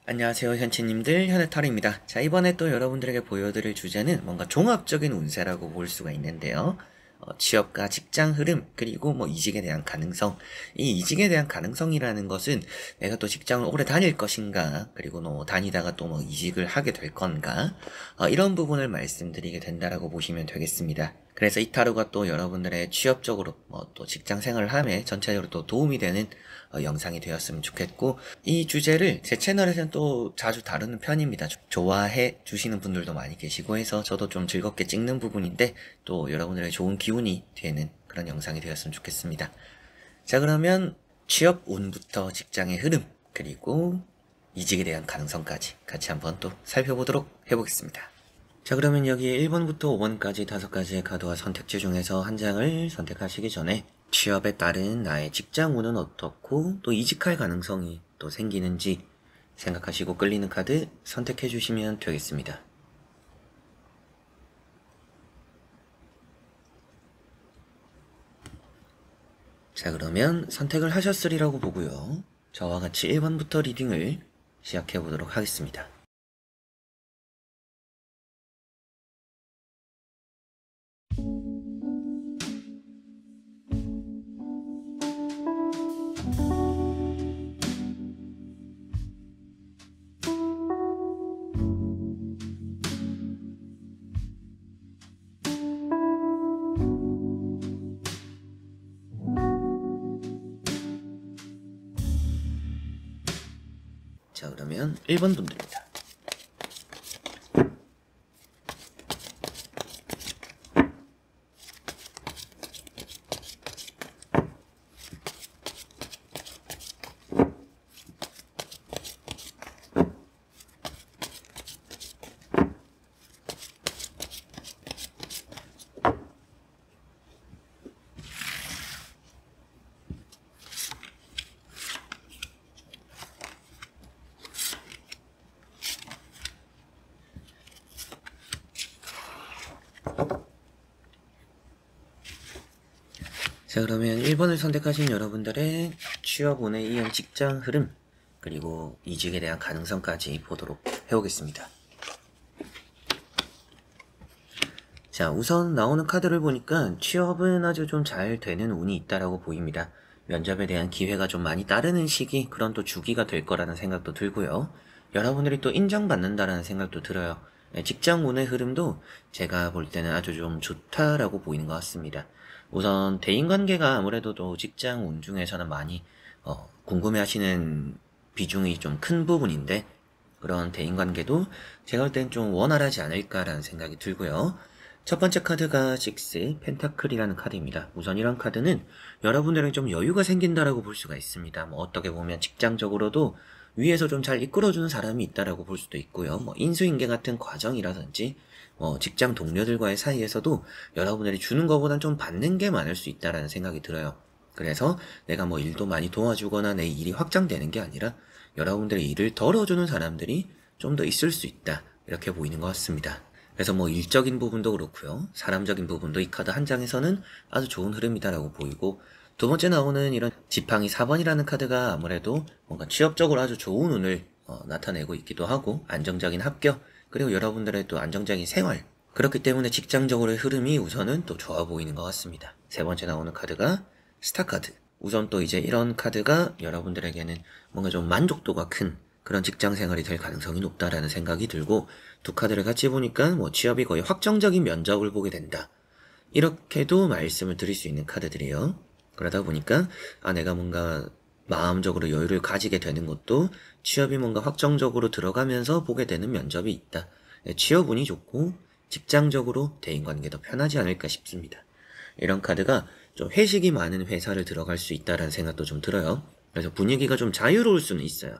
안녕하세요, 현치님들. 현해탈입니다. 자, 이번에 또 여러분들에게 보여드릴 주제는 뭔가 종합적인 운세라고 볼 수가 있는데요. 취업과 직장 흐름, 그리고 뭐 이직에 대한 가능성. 이 이직에 대한 가능성이라는 것은 내가 또 직장을 오래 다닐 것인가, 그리고 다니다가 또 뭐 이직을 하게 될 건가, 이런 부분을 말씀드리게 된다라고 보시면 되겠습니다. 그래서 이 타로가 또 여러분들의 취업적으로 뭐 또 직장 생활을 함에 전체적으로 또 도움이 되는 영상이 되었으면 좋겠고, 이 주제를 제 채널에서는 또 자주 다루는 편입니다. 좋아해 주시는 분들도 많이 계시고 해서 저도 좀 즐겁게 찍는 부분인데 또 여러분들의 좋은 기운이 되는 그런 영상이 되었으면 좋겠습니다. 자, 그러면 취업 운부터 직장의 흐름, 그리고 이직에 대한 가능성까지 같이 한번 또 살펴보도록 해보겠습니다. 자, 그러면 여기에 1번부터 5번까지 5가지의 카드와 선택지 중에서 한 장을 선택하시기 전에 취업에 따른 나의 직장 운은 어떻고 또 이직할 가능성이 또 생기는지 생각하시고 끌리는 카드 선택해 주시면 되겠습니다. 자, 그러면 선택을 하셨으리라고 보고요. 저와 같이 1번부터 리딩을 시작해 보도록 하겠습니다. 자, 그러면 1번 분들입니다. 자, 그러면 1번을 선택하신 여러분들의 취업운에 이은 직장 흐름, 그리고 이직에 대한 가능성까지 보도록 해보겠습니다. 자, 우선 나오는 카드를 보니까 취업은 아주 좀 잘 되는 운이 있다라고 보입니다. 면접에 대한 기회가 좀 많이 따르는 시기, 그런 또 주기가 될 거라는 생각도 들고요. 여러분들이 또 인정받는다라는 생각도 들어요. 직장 운의 흐름도 제가 볼 때는 아주 좀 좋다라고 보이는 것 같습니다. 우선 대인관계가 아무래도 또 직장 운 중에서는 많이 궁금해하시는 비중이 좀 큰 부분인데, 그런 대인관계도 제가 볼 땐 좀 원활하지 않을까라는 생각이 들고요. 첫 번째 카드가 6 펜타클이라는 카드입니다. 우선 이런 카드는 여러분들에게 좀 여유가 생긴다라고 볼 수가 있습니다. 뭐 어떻게 보면 직장적으로도 위에서 좀 잘 이끌어주는 사람이 있다라고 볼 수도 있고요. 뭐 인수인계 같은 과정이라든지 직장 동료들과의 사이에서도 여러분들이 주는 것보단 좀 받는 게 많을 수 있다라는 생각이 들어요. 그래서 내가 뭐 일도 많이 도와주거나 내 일이 확장되는 게 아니라 여러분들의 일을 덜어주는 사람들이 좀 더 있을 수 있다, 이렇게 보이는 것 같습니다. 그래서 뭐 일적인 부분도 그렇고요, 사람적인 부분도 이 카드 한 장에서는 아주 좋은 흐름이다라고 보이고, 두 번째 나오는 이런 지팡이 4번이라는 카드가 아무래도 뭔가 취업적으로 아주 좋은 운을 나타내고 있기도 하고, 안정적인 합격, 그리고 여러분들의 또 안정적인 생활, 그렇기 때문에 직장적으로의 흐름이 우선은 또 좋아 보이는 것 같습니다. 세 번째 나오는 카드가 스타 카드. 우선 또 이제 이런 카드가 여러분들에게는 뭔가 좀 만족도가 큰 그런 직장 생활이 될 가능성이 높다라는 생각이 들고, 두 카드를 같이 보니까 뭐 취업이 거의 확정적인 면접을 보게 된다, 이렇게도 말씀을 드릴 수 있는 카드들이에요. 그러다 보니까 내가 뭔가 마음적으로 여유를 가지게 되는 것도 취업이 뭔가 확정적으로 들어가면서 보게 되는 면접이 있다. 취업 운이 좋고 직장적으로 대인관계도 편하지 않을까 싶습니다. 이런 카드가 좀 회식이 많은 회사를 들어갈 수 있다라는 생각도 좀 들어요. 그래서 분위기가 좀 자유로울 수는 있어요.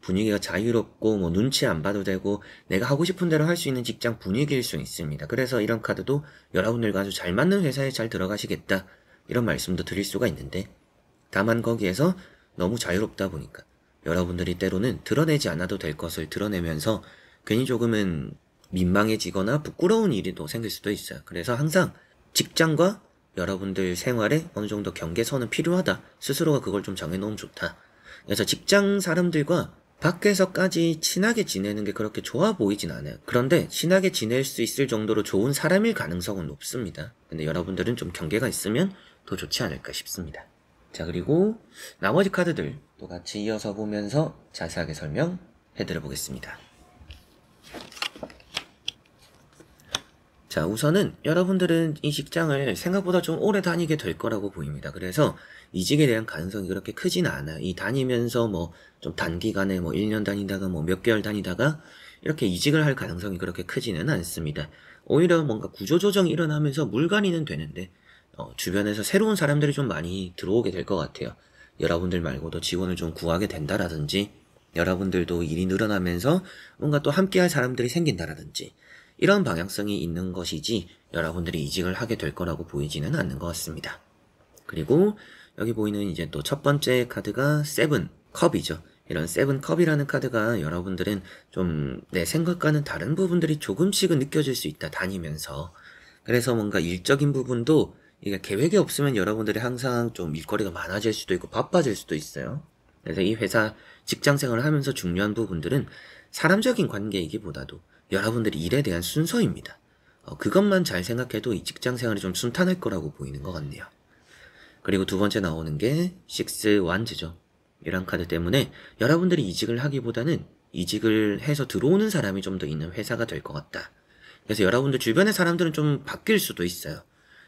분위기가 자유롭고 뭐 눈치 안 봐도 되고 내가 하고 싶은 대로 할 수 있는 직장 분위기일 수 있습니다. 그래서 이런 카드도 여러분들과 아주 잘 맞는 회사에 잘 들어가시겠다, 이런 말씀도 드릴 수가 있는데, 다만 거기에서 너무 자유롭다 보니까 여러분들이 때로는 드러내지 않아도 될 것을 드러내면서 괜히 조금은 민망해지거나 부끄러운 일이 또 생길 수도 있어요. 그래서 항상 직장과 여러분들 생활에 어느 정도 경계선은 필요하다, 스스로가 그걸 좀 정해놓으면 좋다. 그래서 직장 사람들과 밖에서까지 친하게 지내는 게 그렇게 좋아 보이진 않아요. 그런데 친하게 지낼 수 있을 정도로 좋은 사람일 가능성은 높습니다. 근데 여러분들은 좀 경계가 있으면 더 좋지 않을까 싶습니다. 자, 그리고 나머지 카드들 또 같이 이어서 보면서 자세하게 설명해드려 보겠습니다. 자, 우선은 여러분들은 이 직장을 생각보다 좀 오래 다니게 될 거라고 보입니다. 그래서 이직에 대한 가능성이 그렇게 크지는 않아요. 이 다니면서 뭐 좀 단기간에 뭐 1년 다니다가 뭐 몇 개월 다니다가 이렇게 이직을 할 가능성이 그렇게 크지는 않습니다. 오히려 뭔가 구조조정이 일어나면서 물갈이는 되는데 주변에서 새로운 사람들이 좀 많이 들어오게 될 것 같아요. 여러분들 말고도 직원을 좀 구하게 된다라든지 여러분들도 일이 늘어나면서 뭔가 또 함께할 사람들이 생긴다라든지 이런 방향성이 있는 것이지 여러분들이 이직을 하게 될 거라고 보이지는 않는 것 같습니다. 그리고 여기 보이는 이제 또 첫 번째 카드가 세븐 컵이죠. 이런 세븐 컵이라는 카드가 여러분들은 좀 내 생각과는 다른 부분들이 조금씩은 느껴질 수 있다 다니면서. 그래서 뭔가 일적인 부분도 이게 계획이 없으면 여러분들이 항상 좀 일거리가 많아질 수도 있고 바빠질 수도 있어요. 그래서 이 회사 직장 생활을 하면서 중요한 부분들은 사람적인 관계이기보다도 여러분들이 일에 대한 순서입니다. 그것만 잘 생각해도 이 직장 생활이 좀 순탄할 거라고 보이는 것 같네요. 그리고 두 번째 나오는 게 식스 완즈죠. 이런 카드 때문에 여러분들이 이직을 하기보다는 이직을 해서 들어오는 사람이 좀 더 있는 회사가 될 것 같다. 그래서 여러분들 주변의 사람들은 좀 바뀔 수도 있어요.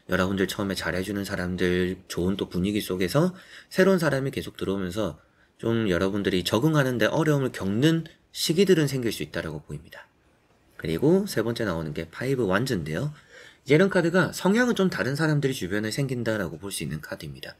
여러분들 처음에 잘해주는 사람들, 좋은 또 분위기 속에서 새로운 사람이 계속 들어오면서 좀 여러분들이 적응하는데 어려움을 겪는 시기들은 생길 수 있다고 보입니다. 그리고 세 번째 나오는 게 파이브 완즈인데요. 이런 카드가 성향은 좀 다른 사람들이 주변에 생긴다라고 볼 수 있는 카드입니다.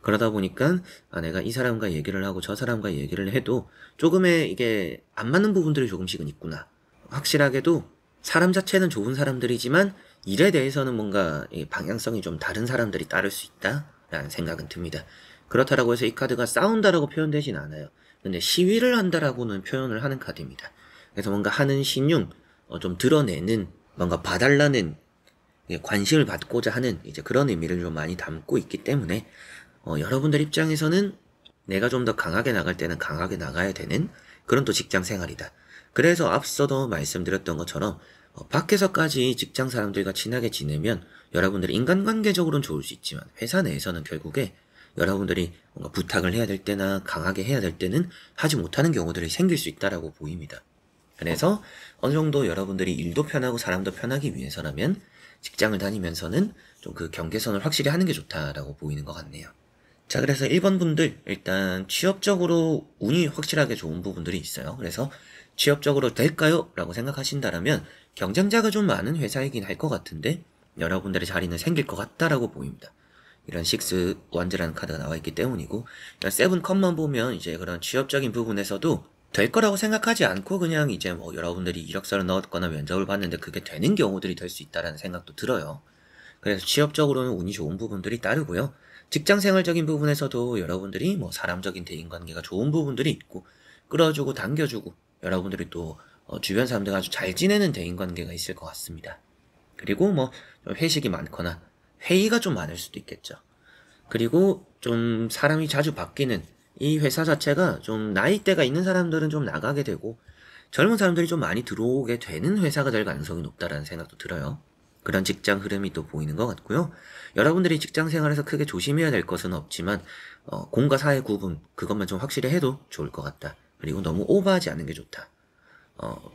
그러다 보니까 내가 이 사람과 얘기를 하고 저 사람과 얘기를 해도 조금의 이게 안 맞는 부분들이 조금씩은 있구나. 확실하게도 사람 자체는 좋은 사람들이지만 일에 대해서는 뭔가 방향성이 좀 다른 사람들이 따를 수 있다라는 생각은 듭니다. 그렇다라고 해서 이 카드가 싸운다라고 표현되진 않아요. 근데 시위를 한다라고는 표현을 하는 카드입니다. 그래서 뭔가 하는 신용, 좀 드러내는, 뭔가 봐달라는 관심을 받고자 하는 이제 그런 의미를 좀 많이 담고 있기 때문에 여러분들 입장에서는 내가 좀 더 강하게 나갈 때는 강하게 나가야 되는 그런 또 직장 생활이다. 그래서 앞서도 말씀드렸던 것처럼 밖에서까지 직장 사람들과 친하게 지내면 여러분들이 인간관계적으로는 좋을 수 있지만 회사 내에서는 결국에 여러분들이 뭔가 부탁을 해야 될 때나 강하게 해야 될 때는 하지 못하는 경우들이 생길 수 있다라고 보입니다. 그래서 어느 정도 여러분들이 일도 편하고 사람도 편하기 위해서라면 직장을 다니면서는 좀 그 경계선을 확실히 하는 게 좋다라고 보이는 것 같네요. 자, 그래서 1번 분들 일단 취업적으로 운이 확실하게 좋은 부분들이 있어요. 그래서 취업적으로 될까요? 라고 생각하신다라면 경쟁자가 좀 많은 회사이긴 할 것 같은데 여러분들의 자리는 생길 것 같다라고 보입니다. 이런 식스 완즈라는 카드가 나와 있기 때문이고 세븐 컵만 보면 이제 그런 취업적인 부분에서도 될 거라고 생각하지 않고 그냥 이제 뭐 여러분들이 이력서를 넣었거나 면접을 봤는데 그게 되는 경우들이 될 수 있다라는 생각도 들어요. 그래서 취업적으로는 운이 좋은 부분들이 따르고요. 직장 생활적인 부분에서도 여러분들이 뭐 사람적인 대인관계가 좋은 부분들이 있고 끌어주고 당겨주고 여러분들이 또 주변 사람들과 아주 잘 지내는 대인관계가 있을 것 같습니다. 그리고 뭐 회식이 많거나 회의가 좀 많을 수도 있겠죠. 그리고 좀 사람이 자주 바뀌는 이 회사 자체가 좀 나이대가 있는 사람들은 좀 나가게 되고 젊은 사람들이 좀 많이 들어오게 되는 회사가 될 가능성이 높다라는 생각도 들어요. 그런 직장 흐름이 또 보이는 것 같고요. 여러분들이 직장 생활에서 크게 조심해야 될 것은 없지만 공과 사의 구분 그것만 좀 확실히 해도 좋을 것 같다. 그리고 너무 오버하지 않는 게 좋다.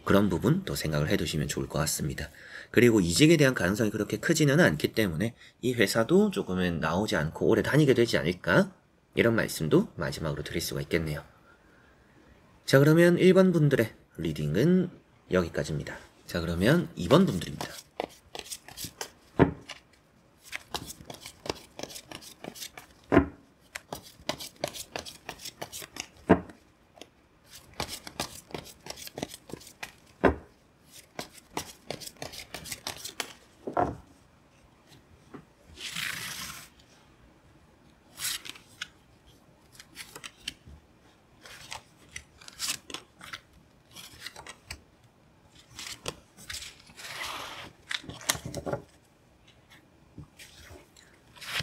그런 부분 또 생각을 해두시면 좋을 것 같습니다. 그리고 이직에 대한 가능성이 그렇게 크지는 않기 때문에 이 회사도 조금은 나오지 않고 오래 다니게 되지 않을까? 이런 말씀도 마지막으로 드릴 수가 있겠네요. 자, 그러면 1번 분들의 리딩은 여기까지입니다. 자, 그러면 2번 분들입니다.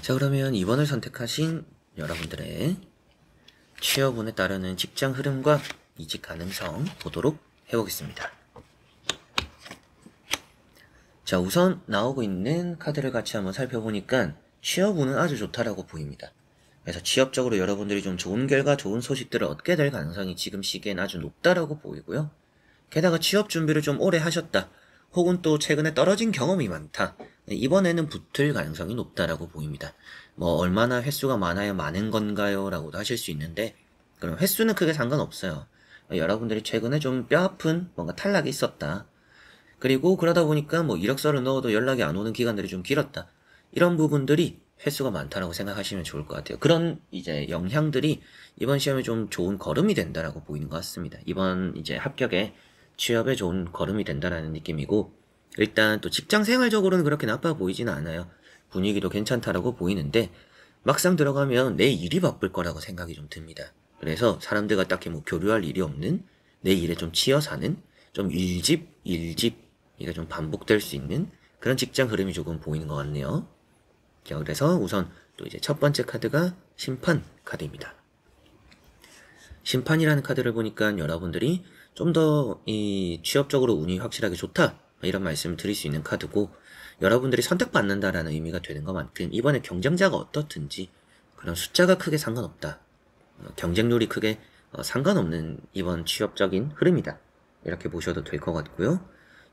자, 그러면 2번을 선택하신 여러분들의 취업운에 따르는 직장 흐름과 이직 가능성 보도록 해보겠습니다. 자, 우선 나오고 있는 카드를 같이 한번 살펴보니까 취업운은 아주 좋다라고 보입니다. 그래서 취업적으로 여러분들이 좀 좋은 결과, 좋은 소식들을 얻게 될 가능성이 지금 시기엔 아주 높다라고 보이고요. 게다가 취업 준비를 좀 오래 하셨다, 혹은 또 최근에 떨어진 경험이 많다, 이번에는 붙을 가능성이 높다라고 보입니다. 뭐 얼마나 횟수가 많아야 많은 건가요? 라고도 하실 수 있는데, 그럼 횟수는 크게 상관없어요. 여러분들이 최근에 좀 뼈아픈 뭔가 탈락이 있었다, 그리고 그러다 보니까 뭐 이력서를 넣어도 연락이 안 오는 기간들이 좀 길었다, 이런 부분들이 횟수가 많다라고 생각하시면 좋을 것 같아요. 그런 이제 영향들이 이번 시험에 좀 좋은 걸음이 된다라고 보이는 것 같습니다. 이번 이제 합격에, 취업에 좋은 걸음이 된다라는 느낌이고, 일단 또 직장 생활적으로는 그렇게 나빠 보이지는 않아요. 분위기도 괜찮다라고 보이는데, 막상 들어가면 내 일이 바쁠 거라고 생각이 좀 듭니다. 그래서 사람들과 딱히 뭐 교류할 일이 없는, 내 일에 좀 치여 사는, 좀 일집, 이게 좀 반복될 수 있는 그런 직장 흐름이 조금 보이는 것 같네요. 자, 그래서 우선 또 이제 첫 번째 카드가 심판 카드입니다. 심판이라는 카드를 보니까 여러분들이 좀 더 이 취업적으로 운이 확실하게 좋다, 이런 말씀을 드릴 수 있는 카드고, 여러분들이 선택받는다라는 의미가 되는 것만큼 이번에 경쟁자가 어떻든지 그런 숫자가 크게 상관없다, 경쟁률이 크게 상관없는 이번 취업적인 흐름이다, 이렇게 보셔도 될 것 같고요.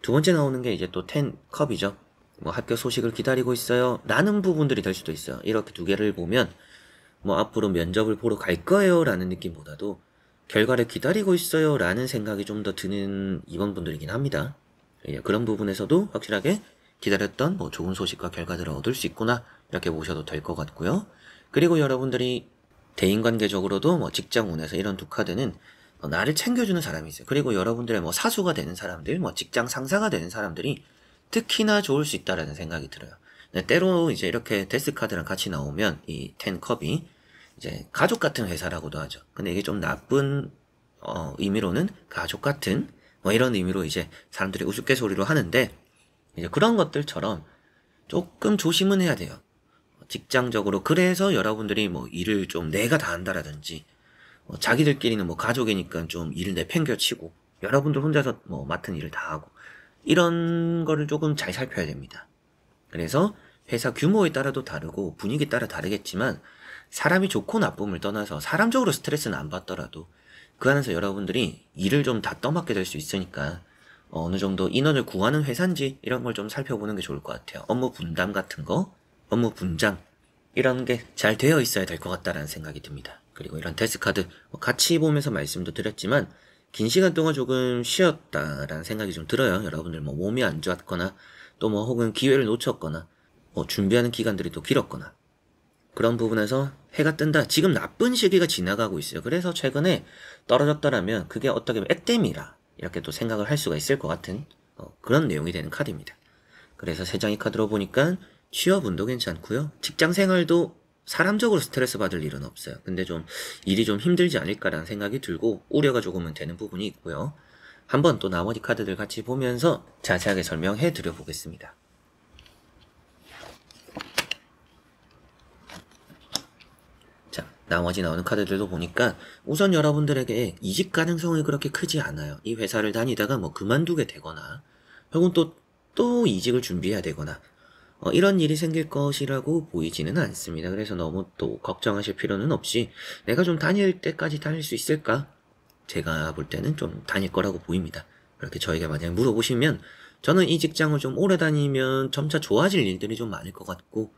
두 번째 나오는 게 이제 또 10컵이죠. 뭐 합격 소식을 기다리고 있어요 라는 부분들이 될 수도 있어요. 이렇게 두 개를 보면 뭐 앞으로 면접을 보러 갈 거예요 라는 느낌보다도 결과를 기다리고 있어요 라는 생각이 좀 더 드는 이번 분들이긴 합니다. 그런 부분에서도 확실하게 기다렸던 뭐 좋은 소식과 결과들을 얻을 수 있구나, 이렇게 보셔도 될 것 같고요. 그리고 여러분들이 대인관계적으로도 뭐 직장운에서 이런 두 카드는 나를 챙겨주는 사람이 있어요. 그리고 여러분들의 뭐 사수가 되는 사람들, 뭐 직장 상사가 되는 사람들이 특히나 좋을 수 있다라는 생각이 들어요. 때로 이제 이렇게 데스카드랑 같이 나오면 이 10컵이 이제 가족 같은 회사라고도 하죠. 근데 이게 좀 나쁜 의미로는 가족 같은 뭐 이런 의미로 이제 사람들이 우스갯소리로 하는데, 이제 그런 것들처럼 조금 조심은 해야 돼요. 직장적으로. 그래서 여러분들이 뭐 일을 좀 내가 다 한다라든지, 자기들끼리는 뭐 가족이니까 좀 일을 내팽겨치고 여러분들 혼자서 뭐 맡은 일을 다 하고, 이런 거를 조금 잘 살펴야 됩니다. 그래서 회사 규모에 따라도 다르고 분위기에 따라 다르겠지만, 사람이 좋고 나쁨을 떠나서 사람적으로 스트레스는 안 받더라도 그 안에서 여러분들이 일을 좀 다 떠맡게 될 수 있으니까 어느 정도 인원을 구하는 회사인지 이런 걸 좀 살펴보는 게 좋을 것 같아요. 업무 분담 같은 거, 업무 분장, 이런 게 잘 되어 있어야 될 것 같다라는 생각이 듭니다. 그리고 이런 데스카드 같이 보면서 말씀도 드렸지만, 긴 시간 동안 조금 쉬었다라는 생각이 좀 들어요. 여러분들 뭐 몸이 안 좋았거나 또 뭐 혹은 기회를 놓쳤거나 뭐 준비하는 기간들이 또 길었거나, 그런 부분에서 해가 뜬다, 지금 나쁜 시기가 지나가고 있어요. 그래서 최근에 떨어졌더라면 그게 어떻게 보면 액땜이라 이렇게 또 생각을 할 수가 있을 것 같은 그런 내용이 되는 카드입니다. 그래서 세 장의 카드로 보니까 취업운도 괜찮고요, 직장생활도 사람적으로 스트레스 받을 일은 없어요. 근데 좀 일이 좀 힘들지 않을까라는 생각이 들고 우려가 조금은 되는 부분이 있고요. 한번 또 나머지 카드들 같이 보면서 자세하게 설명해 드려 보겠습니다. 자, 나머지 나오는 카드들도 보니까 우선 여러분들에게 이직 가능성이 그렇게 크지 않아요. 이 회사를 다니다가 뭐 그만두게 되거나 혹은 또 이직을 준비해야 되거나 이런 일이 생길 것이라고 보이지는 않습니다. 그래서 너무 또 걱정하실 필요는 없이 내가 좀 다닐 때까지 다닐 수 있을까? 제가 볼 때는 좀 다닐 거라고 보입니다. 그렇게 저에게 만약 물어보시면 저는 이 직장을 좀 오래 다니면 점차 좋아질 일들이 좀 많을 것 같고,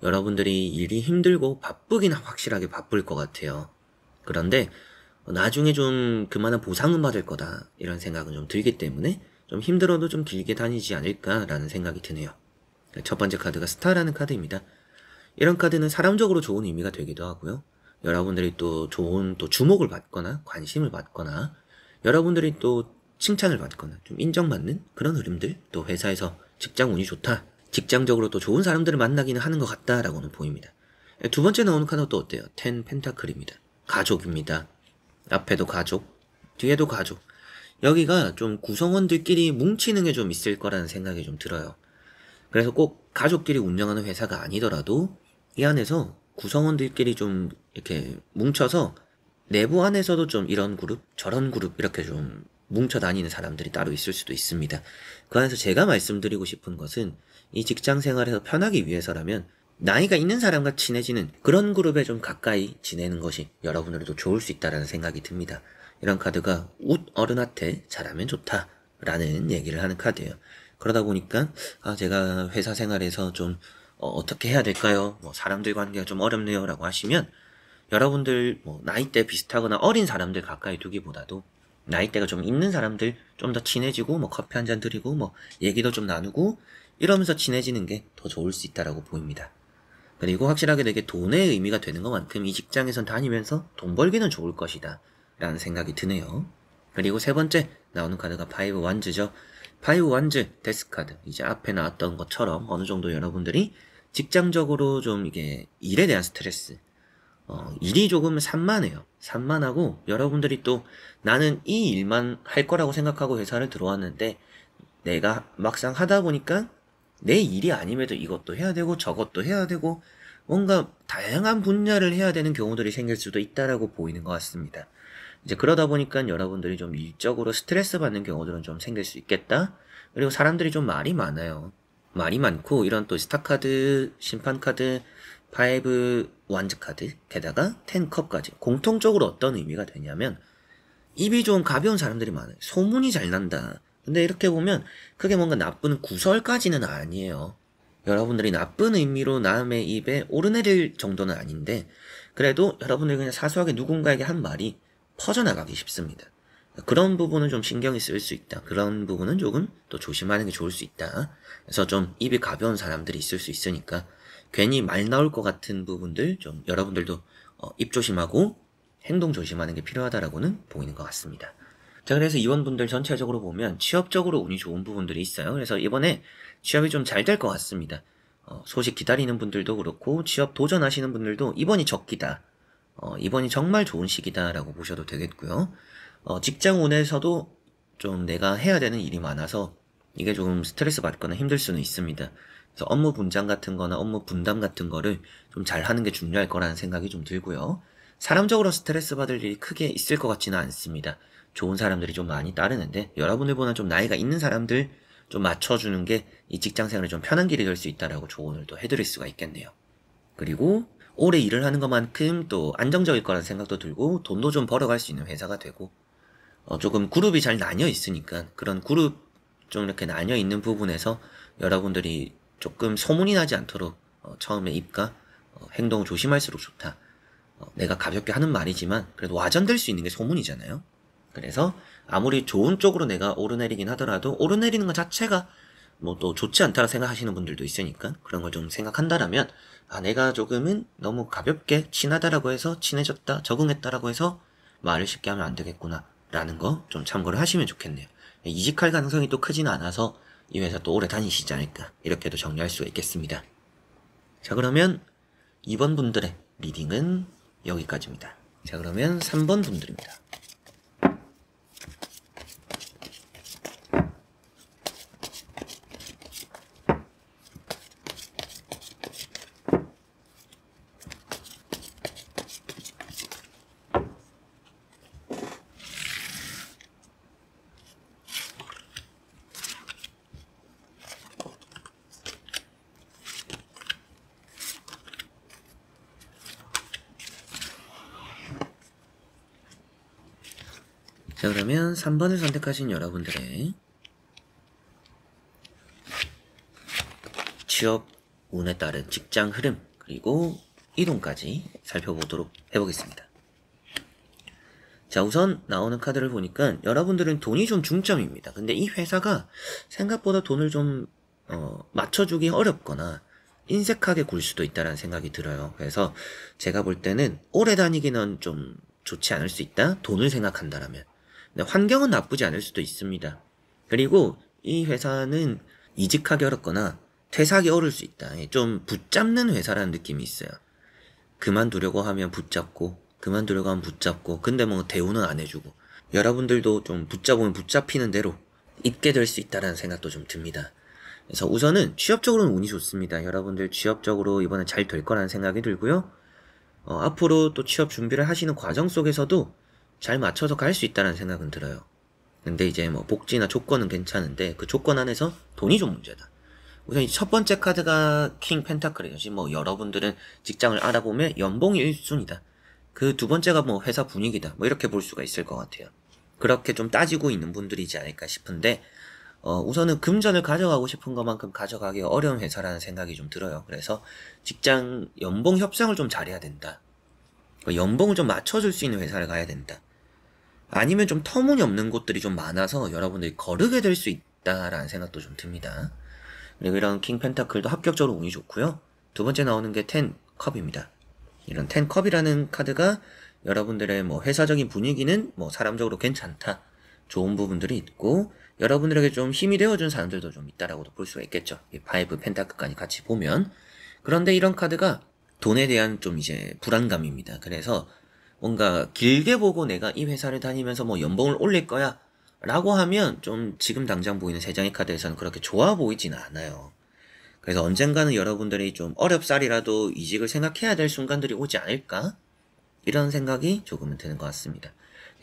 여러분들이 일이 힘들고 바쁘긴 확실하게 바쁠 것 같아요. 그런데 나중에 좀 그만한 보상은 받을 거다, 이런 생각은 좀 들기 때문에 좀 힘들어도 좀 길게 다니지 않을까라는 생각이 드네요. 첫 번째 카드가 스타라는 카드입니다. 이런 카드는 사람적으로 좋은 의미가 되기도 하고요, 여러분들이 또 좋은 또 주목을 받거나 관심을 받거나 여러분들이 또 칭찬을 받거나 좀 인정받는 그런 흐름들, 또 회사에서 직장 운이 좋다, 직장적으로 또 좋은 사람들을 만나기는 하는 것 같다라고는 보입니다. 두 번째 나오는 카드는 또 어때요? 10 펜타클입니다. 가족입니다. 앞에도 가족, 뒤에도 가족. 여기가 좀 구성원들끼리 뭉치는 게 좀 있을 거라는 생각이 좀 들어요. 그래서 꼭 가족끼리 운영하는 회사가 아니더라도 이 안에서 구성원들끼리 좀 이렇게 뭉쳐서 내부 안에서도 좀 이런 그룹, 저런 그룹 이렇게 좀 뭉쳐 다니는 사람들이 따로 있을 수도 있습니다. 그 안에서 제가 말씀드리고 싶은 것은 이 직장 생활에서 편하기 위해서라면 나이가 있는 사람과 친해지는 그런 그룹에 좀 가까이 지내는 것이 여러분들도 좋을 수 있다는 생각이 듭니다. 이런 카드가 웃 어른한테 잘하면 좋다라는 얘기를 하는 카드예요. 그러다 보니까 제가 회사 생활에서 좀 어떻게 해야 될까요? 뭐 사람들 관계가 좀 어렵네요 라고 하시면 여러분들 뭐 나이대 비슷하거나 어린 사람들 가까이 두기보다도 나이대가 좀 있는 사람들 좀 더 친해지고 뭐 커피 한 잔 드리고 뭐 얘기도 좀 나누고 이러면서 친해지는 게 더 좋을 수 있다라고 보입니다. 그리고 확실하게 되게 돈의 의미가 되는 것만큼 이 직장에선 다니면서 돈 벌기는 좋을 것이다 라는 생각이 드네요. 그리고 세 번째 나오는 카드가 파이브 완즈죠. 파이브 완즈 데스 카드. 이제 앞에 나왔던 것처럼 어느 정도 여러분들이 직장적으로 좀 이게 일에 대한 스트레스, 일이 조금 산만해요. 산만하고 여러분들이 또 나는 이 일만 할 거라고 생각하고 회사를 들어왔는데 내가 막상 하다 보니까 내 일이 아님에도 이것도 해야 되고 저것도 해야 되고 뭔가 다양한 분야를 해야 되는 경우들이 생길 수도 있다라고 보이는 것 같습니다. 이제 그러다 보니까 여러분들이 좀 일적으로 스트레스 받는 경우들은 좀 생길 수 있겠다. 그리고 사람들이 좀 말이 많아요. 말이 많고 이런 또 스타카드, 심판카드, 파이브 완즈 카드, 게다가 10컵까지 공통적으로 어떤 의미가 되냐면 입이 좀 가벼운 사람들이 많아요. 소문이 잘 난다. 근데 이렇게 보면 그게 뭔가 나쁜 구설까지는 아니에요. 여러분들이 나쁜 의미로 남의 입에 오르내릴 정도는 아닌데 그래도 여러분들이 그냥 사소하게 누군가에게 한 말이 퍼져나가기 쉽습니다. 그런 부분은 좀 신경이 쓰일 수 있다. 그런 부분은 조금 또 조심하는 게 좋을 수 있다. 그래서 좀 입이 가벼운 사람들이 있을 수 있으니까 괜히 말 나올 것 같은 부분들 좀 여러분들도 입 조심하고 행동 조심하는 게 필요하다라고는 보이는 것 같습니다. 자, 그래서 이번분들 전체적으로 보면 취업적으로 운이 좋은 부분들이 있어요. 그래서 이번에 취업이 좀 잘 될 것 같습니다. 소식 기다리는 분들도 그렇고 취업 도전하시는 분들도 이번이 적기다. 이번이 정말 좋은 시기다라고 보셔도 되겠고요. 직장 운에서도 좀 내가 해야 되는 일이 많아서 이게 조금 스트레스 받거나 힘들 수는 있습니다. 그래서 업무 분장 같은 거나 업무 분담 같은 거를 좀 잘하는 게 중요할 거라는 생각이 좀 들고요. 사람적으로 스트레스 받을 일이 크게 있을 것 같지는 않습니다. 좋은 사람들이 좀 많이 따르는데 여러분들보다 좀 나이가 있는 사람들 좀 맞춰주는 게 이 직장 생활이 좀 편한 길이 될 수 있다라고 조언을 또 해드릴 수가 있겠네요. 그리고 오래 일을 하는 것만큼 또 안정적일 거라는 생각도 들고 돈도 좀 벌어갈 수 있는 회사가 되고 조금 그룹이 잘 나뉘어 있으니까 그런 그룹 좀 이렇게 나뉘어 있는 부분에서 여러분들이 조금 소문이 나지 않도록 처음에 입과 행동을 조심할수록 좋다. 내가 가볍게 하는 말이지만 그래도 와전될 수 있는 게 소문이잖아요. 그래서 아무리 좋은 쪽으로 내가 오르내리긴 하더라도 오르내리는 것 자체가 뭐 또 좋지 않다고 생각하시는 분들도 있으니까 그런 걸 좀 생각한다라면 내가 조금은 너무 가볍게 친하다라고 해서 친해졌다, 적응했다라고 해서 말을 쉽게 하면 안 되겠구나 라는 거 좀 참고를 하시면 좋겠네요. 이직할 가능성이 또 크지는 않아서 이 회사 또 오래 다니시지 않을까 이렇게도 정리할 수가 있겠습니다. 자, 그러면 2번 분들의 리딩은 여기까지입니다. 자, 그러면 3번 분들입니다. 자, 그러면 3번을 선택하신 여러분들의 취업 운에 따른 직장 흐름 그리고 이동까지 살펴보도록 해보겠습니다. 자, 우선 나오는 카드를 보니까 여러분들은 돈이 좀 중점입니다. 근데 이 회사가 생각보다 돈을 좀 맞춰주기 어렵거나 인색하게 굴 수도 있다는 생각이 들어요. 그래서 제가 볼 때는 오래 다니기는 좀 좋지 않을 수 있다. 돈을 생각한다라면. 근데 환경은 나쁘지 않을 수도 있습니다. 그리고 이 회사는 이직하기 어렵거나 퇴사하기 어려울 수 있다. 좀 붙잡는 회사라는 느낌이 있어요. 그만두려고 하면 붙잡고 그만두려고 하면 붙잡고 근데 뭐 대우는 안 해주고 여러분들도 좀 붙잡으면 붙잡히는 대로 있게 될 수 있다는 생각도 좀 듭니다. 그래서 우선은 취업적으로는 운이 좋습니다. 여러분들 취업적으로 이번에 잘 될 거라는 생각이 들고요. 앞으로 또 취업 준비를 하시는 과정 속에서도 잘 맞춰서 갈 수 있다는 생각은 들어요. 근데 이제 뭐 복지나 조건은 괜찮은데 그 조건 안에서 돈이 좀 문제다. 우선 첫 번째 카드가 킹 펜타클이에요. 지금 뭐 여러분들은 직장을 알아보면 연봉이 1순위다. 그 두 번째가 뭐 회사 분위기다. 뭐 이렇게 볼 수가 있을 것 같아요. 그렇게 좀 따지고 있는 분들이지 않을까 싶은데 우선은 금전을 가져가고 싶은 것만큼 가져가기 어려운 회사라는 생각이 좀 들어요. 그래서 직장 연봉 협상을 좀 잘해야 된다. 연봉을 좀 맞춰줄 수 있는 회사를 가야 된다. 아니면 좀 터무니없는 곳들이 좀 많아서 여러분들이 거르게 될 수 있다라는 생각도 좀 듭니다. 그리고 이런 킹 펜타클도 합격적으로 운이 좋고요. 두 번째 나오는 게 10컵입니다. 이런 10컵이라는 카드가 여러분들의 뭐 회사적인 분위기는 뭐 사람적으로 괜찮다. 좋은 부분들이 있고 여러분들에게 좀 힘이 되어준 사람들도 좀 있다라고도 볼 수가 있겠죠. 이 5 펜타클까지 같이 보면. 그런데 이런 카드가 돈에 대한 좀 이제 불안감입니다. 그래서 뭔가 길게 보고 내가 이 회사를 다니면서 뭐 연봉을 올릴 거야 라고 하면 좀 지금 당장 보이는 세 장의 카드에서는 그렇게 좋아 보이지는 않아요. 그래서 언젠가는 여러분들이 좀 어렵사리라도 이직을 생각해야 될 순간들이 오지 않을까? 이런 생각이 조금은 드는 것 같습니다.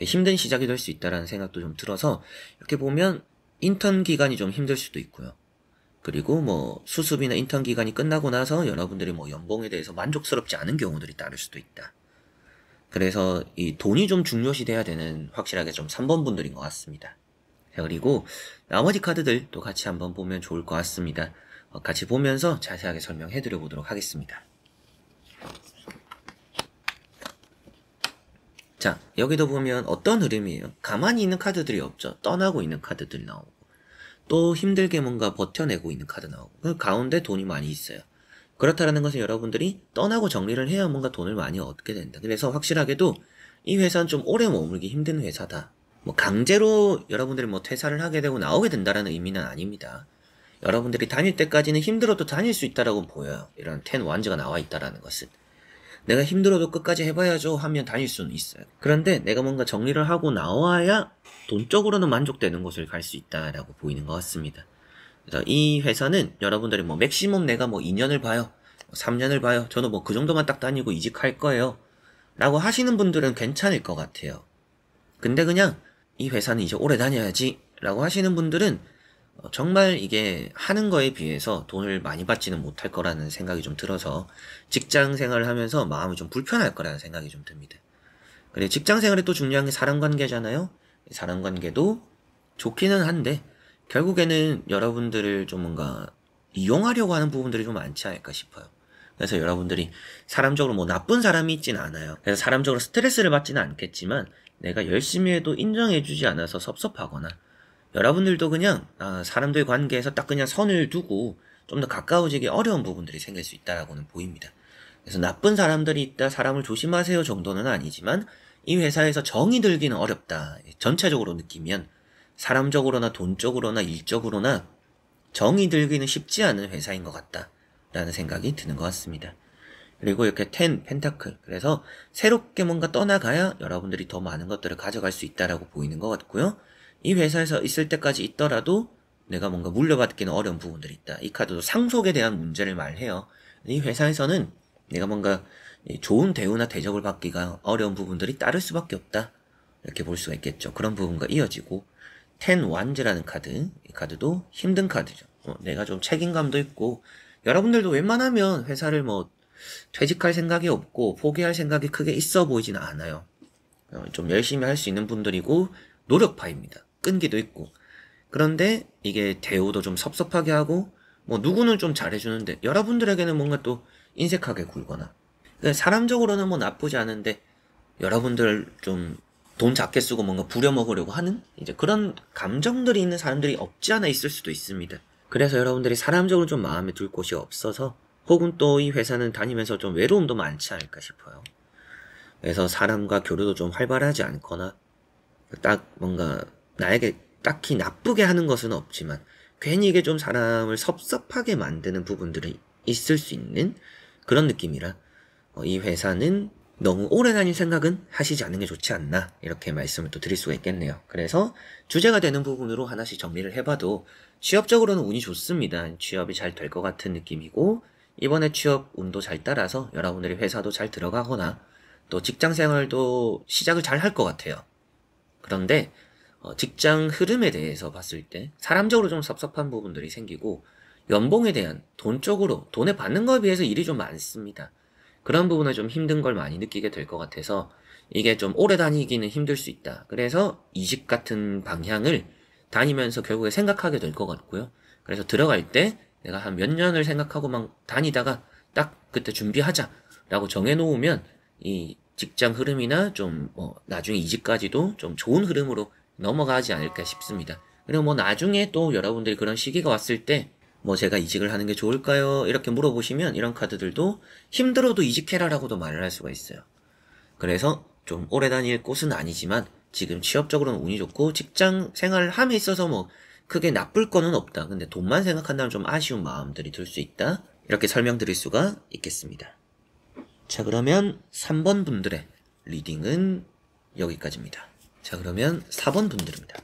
힘든 시작이 될 수 있다는 생각도 좀 들어서 이렇게 보면 인턴 기간이 좀 힘들 수도 있고요. 그리고 뭐 수습이나 인턴 기간이 끝나고 나서 여러분들이 뭐 연봉에 대해서 만족스럽지 않은 경우들이 따를 수도 있다. 그래서 이 돈이 좀 중요시 돼야 되는 확실하게 좀 3번 분들인 것 같습니다. 그리고 나머지 카드들도 같이 한번 보면 좋을 것 같습니다. 같이 보면서 자세하게 설명해 드려 보도록 하겠습니다. 자, 여기도 보면 어떤 흐름이에요? 가만히 있는 카드들이 없죠. 떠나고 있는 카드들 나오고 또 힘들게 뭔가 버텨내고 있는 카드 나오고 그 가운데 돈이 많이 있어요. 그렇다는 것은 여러분들이 떠나고 정리를 해야 뭔가 돈을 많이 얻게 된다. 그래서 확실하게도 이 회사는 좀 오래 머물기 힘든 회사다. 뭐 강제로 여러분들이 뭐 퇴사를 하게 되고 나오게 된다라는 의미는 아닙니다. 여러분들이 다닐 때까지는 힘들어도 다닐 수 있다라고 보여요. 이런 10 완즈가 나와 있다라는 것은. 내가 힘들어도 끝까지 해봐야죠 하면 다닐 수는 있어요. 그런데 내가 뭔가 정리를 하고 나와야 돈적으로는 만족되는 곳을 갈 수 있다라고 보이는 것 같습니다. 그래서 이 회사는 여러분들이 뭐 맥시멈 내가 뭐 2년을 봐요. 3년을 봐요. 저는 뭐 그 정도만 딱 다니고 이직할 거예요. 라고 하시는 분들은 괜찮을 것 같아요. 근데 그냥 이 회사는 이제 오래 다녀야지 라고 하시는 분들은 정말 이게 하는 거에 비해서 돈을 많이 받지는 못할 거라는 생각이 좀 들어서 직장 생활을 하면서 마음이 좀 불편할 거라는 생각이 좀 듭니다. 그리고 직장 생활에 또 중요한 게 사람 관계잖아요. 사람 관계도 좋기는 한데 결국에는 여러분들을 좀 뭔가 이용하려고 하는 부분들이 좀 많지 않을까 싶어요. 그래서 여러분들이 사람적으로 뭐 나쁜 사람이 있진 않아요. 그래서 사람적으로 스트레스를 받지는 않겠지만 내가 열심히 해도 인정해주지 않아서 섭섭하거나 여러분들도 그냥 사람들 관계에서 딱 그냥 선을 두고 좀 더 가까워지기 어려운 부분들이 생길 수 있다라고는 보입니다. 그래서 나쁜 사람들이 있다, 사람을 조심하세요 정도는 아니지만 이 회사에서 정이 들기는 어렵다. 전체적으로 느끼면 사람적으로나 돈적으로나 일적으로나 정이 들기는 쉽지 않은 회사인 것 같다 라는 생각이 드는 것 같습니다. 그리고 이렇게 10 펜타클, 그래서 새롭게 뭔가 떠나가야 여러분들이 더 많은 것들을 가져갈 수 있다라고 보이는 것 같고요. 이 회사에서 있을 때까지 있더라도 내가 뭔가 물려받기는 어려운 부분들이 있다. 이 카드도 상속에 대한 문제를 말해요. 이 회사에서는 내가 뭔가 좋은 대우나 대접을 받기가 어려운 부분들이 따를 수밖에 없다. 이렇게 볼 수가 있겠죠. 그런 부분과 이어지고 10 완즈라는 카드, 이 카드도 힘든 카드죠. 내가 좀 책임감도 있고 여러분들도 웬만하면 회사를 뭐 퇴직할 생각이 없고 포기할 생각이 크게 있어 보이지는 않아요. 좀 열심히 할 수 있는 분들이고 노력파입니다. 끈기도 있고. 그런데 이게 대우도 좀 섭섭하게 하고 뭐 누구는 좀 잘해주는데 여러분들에게는 뭔가 또 인색하게 굴거나 사람적으로는 뭐 나쁘지 않은데 여러분들 좀 돈 작게 쓰고 뭔가 부려먹으려고 하는 이제 그런 감정들이 있는 사람들이 없지 않아 있을 수도 있습니다. 그래서 여러분들이 사람적으로 좀 마음에 둘 곳이 없어서 혹은 또 이 회사는 다니면서 좀 외로움도 많지 않을까 싶어요. 그래서 사람과 교류도 좀 활발하지 않거나 딱 뭔가 나에게 딱히 나쁘게 하는 것은 없지만 괜히 이게 좀 사람을 섭섭하게 만드는 부분들이 있을 수 있는 그런 느낌이라 이 회사는 너무 오래 다닐 생각은 하시지 않는 게 좋지 않나 이렇게 말씀을 또 드릴 수가 있겠네요. 그래서 주제가 되는 부분으로 하나씩 정리를 해봐도 취업적으로는 운이 좋습니다. 취업이 잘 될 것 같은 느낌이고 이번에 취업 운도 잘 따라서 여러분들이 회사도 잘 들어가거나 또 직장 생활도 시작을 잘 할 것 같아요. 그런데 직장 흐름에 대해서 봤을 때 사람적으로 좀 섭섭한 부분들이 생기고 연봉에 대한 돈 쪽으로 돈에 받는 거에 비해서 일이 좀 많습니다. 그런 부분을 좀 힘든 걸 많이 느끼게 될 것 같아서 이게 좀 오래 다니기는 힘들 수 있다. 그래서 이직 같은 방향을 다니면서 결국에 생각하게 될 것 같고요. 그래서 들어갈 때 내가 한 몇 년을 생각하고 막 다니다가 딱 그때 준비하자라고 정해놓으면 이 직장 흐름이나 좀 나중에 이직까지도 좀 좋은 흐름으로 넘어가지 않을까 싶습니다. 그리고 뭐 나중에 또 여러분들이 그런 시기가 왔을 때 뭐 제가 이직을 하는 게 좋을까요? 이렇게 물어보시면 이런 카드들도 힘들어도 이직해라라고도 말을 할 수가 있어요. 그래서 좀 오래 다닐 곳은 아니지만 지금 취업적으로는 운이 좋고 직장 생활을 함에 있어서 뭐 크게 나쁠 거는 없다. 근데 돈만 생각한다면 좀 아쉬운 마음들이 들 수 있다. 이렇게 설명드릴 수가 있겠습니다. 자, 그러면 3번 분들의 리딩은 여기까지입니다. 자, 그러면 4번 분들입니다.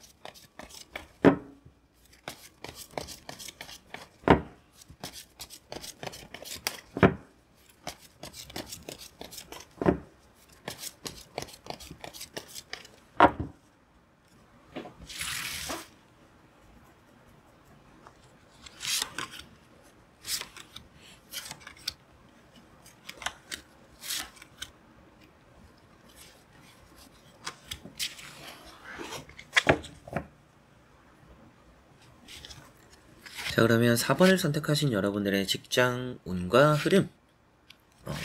자, 그러면 4번을 선택하신 여러분들의 직장 운과 흐름,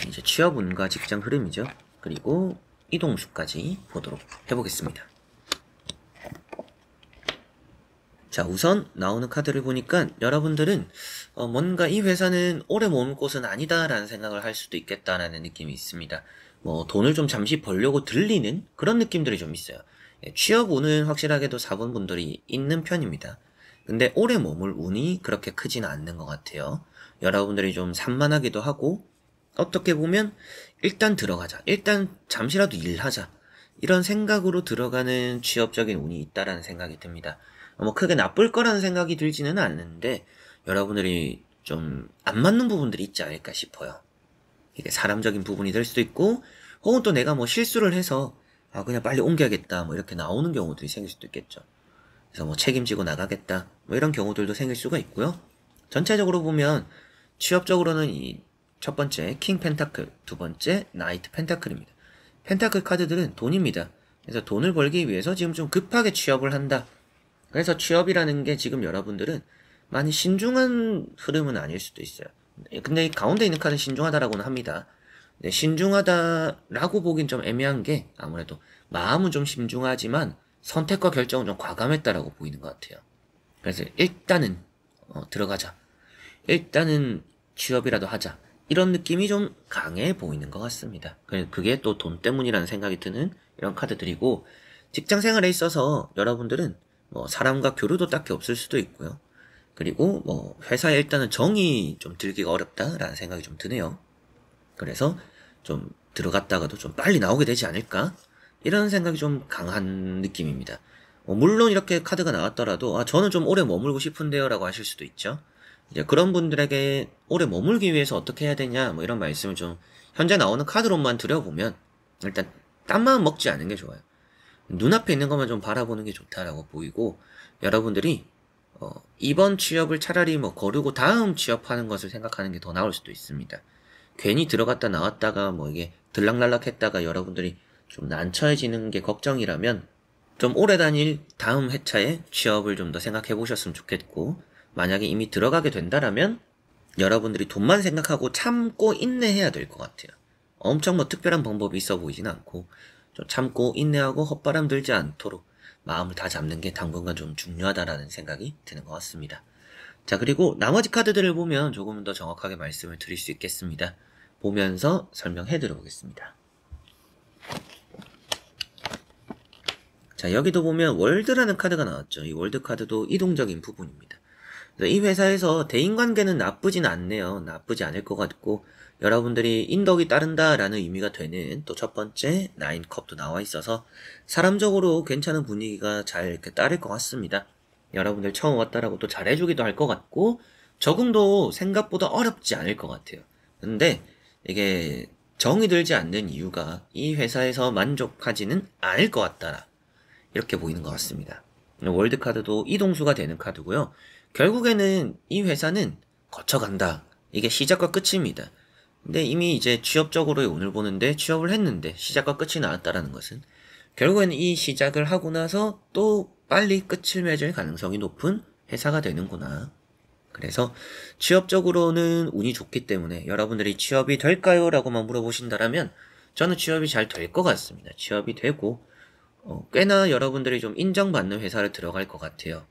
이제 취업 운과 직장 흐름이죠. 그리고 이동수까지 보도록 해보겠습니다. 자, 우선 나오는 카드를 보니까 여러분들은 뭔가 이 회사는 오래 머물 곳은 아니다라는 생각을 할 수도 있겠다라는 느낌이 있습니다. 뭐 돈을 좀 잠시 벌려고 들리는 그런 느낌들이 좀 있어요. 취업 운은 확실하게도 4번 분들이 있는 편입니다. 근데 오래 머물 운이 그렇게 크지는 않는 것 같아요. 여러분들이 좀 산만하기도 하고 어떻게 보면 일단 들어가자, 일단 잠시라도 일하자 이런 생각으로 들어가는 취업적인 운이 있다라는 생각이 듭니다. 뭐 크게 나쁠 거라는 생각이 들지는 않는데 여러분들이 좀 안 맞는 부분들이 있지 않을까 싶어요. 이게 사람적인 부분이 될 수도 있고 혹은 또 내가 뭐 실수를 해서 그냥 빨리 옮겨야겠다 뭐 이렇게 나오는 경우들이 생길 수도 있겠죠. 그래서 뭐 책임지고 나가겠다 뭐 이런 경우들도 생길 수가 있고요. 전체적으로 보면 취업적으로는 이 첫 번째 킹 펜타클, 두 번째 나이트 펜타클입니다. 펜타클 카드들은 돈입니다. 그래서 돈을 벌기 위해서 지금 좀 급하게 취업을 한다. 그래서 취업이라는 게 지금 여러분들은 많이 신중한 흐름은 아닐 수도 있어요. 근데 이 가운데 있는 카드는 신중하다라고는 합니다. 네, 신중하다라고 보긴 좀 애매한 게 아무래도 마음은 좀 신중하지만 선택과 결정은 좀 과감했다라고 보이는 것 같아요. 그래서 일단은 들어가자. 일단은 취업이라도 하자. 이런 느낌이 좀 강해 보이는 것 같습니다. 그게 또 돈 때문이라는 생각이 드는 이런 카드들이고 직장 생활에 있어서 여러분들은 뭐 사람과 교류도 딱히 없을 수도 있고요. 그리고 뭐 회사에 일단은 정이 좀 들기가 어렵다라는 생각이 좀 드네요. 그래서 좀 들어갔다가도 좀 빨리 나오게 되지 않을까? 이런 생각이 좀 강한 느낌입니다. 물론 이렇게 카드가 나왔더라도 저는 좀 오래 머물고 싶은데요 라고 하실 수도 있죠. 이제 그런 분들에게 오래 머물기 위해서 어떻게 해야 되냐 뭐 이런 말씀을 좀 현재 나오는 카드로만 드려보면 일단 딴마음 먹지 않는 게 좋아요. 눈앞에 있는 것만 좀 바라보는 게 좋다라고 보이고 여러분들이 이번 취업을 차라리 뭐 거르고 다음 취업하는 것을 생각하는 게 더 나을 수도 있습니다. 괜히 들어갔다 나왔다가 뭐 이게 들락날락 했다가 여러분들이 좀 난처해지는 게 걱정이라면 좀 오래 다닐 다음 회차에 취업을 좀 더 생각해 보셨으면 좋겠고 만약에 이미 들어가게 된다라면 여러분들이 돈만 생각하고 참고 인내해야 될 것 같아요. 엄청 뭐 특별한 방법이 있어 보이진 않고 좀 참고 인내하고 헛바람 들지 않도록 마음을 다 잡는 게 당분간 좀 중요하다라는 생각이 드는 것 같습니다. 자, 그리고 나머지 카드들을 보면 조금 더 정확하게 말씀을 드릴 수 있겠습니다. 보면서 설명해 드려보겠습니다. 자, 여기도 보면 월드라는 카드가 나왔죠. 이 월드 카드도 이동적인 부분입니다. 이 회사에서 대인관계는 나쁘진 않네요. 나쁘지 않을 것 같고 여러분들이 인덕이 따른다라는 의미가 되는 또 첫 번째 나인컵도 나와 있어서 사람적으로 괜찮은 분위기가 잘 이렇게 따를 것 같습니다. 여러분들 처음 왔다라고 또 잘해주기도 할 것 같고 적응도 생각보다 어렵지 않을 것 같아요. 근데 이게 정이 들지 않는 이유가 이 회사에서 만족하지는 않을 것 같다. 이렇게 보이는 것 같습니다. 월드카드도 이동수가 되는 카드고요. 결국에는 이 회사는 거쳐간다. 이게 시작과 끝입니다. 근데 이미 이제 취업적으로의 운을 보는데 취업을 했는데 시작과 끝이 나왔다라는 것은 결국에는 이 시작을 하고 나서 또 빨리 끝을 맺을 가능성이 높은 회사가 되는구나. 그래서 취업적으로는 운이 좋기 때문에 여러분들이 취업이 될까요? 라고만 물어보신다면 저는 취업이 잘 될 것 같습니다. 취업이 되고 꽤나 여러분들이 좀 인정받는 회사를 들어갈 것 같아요.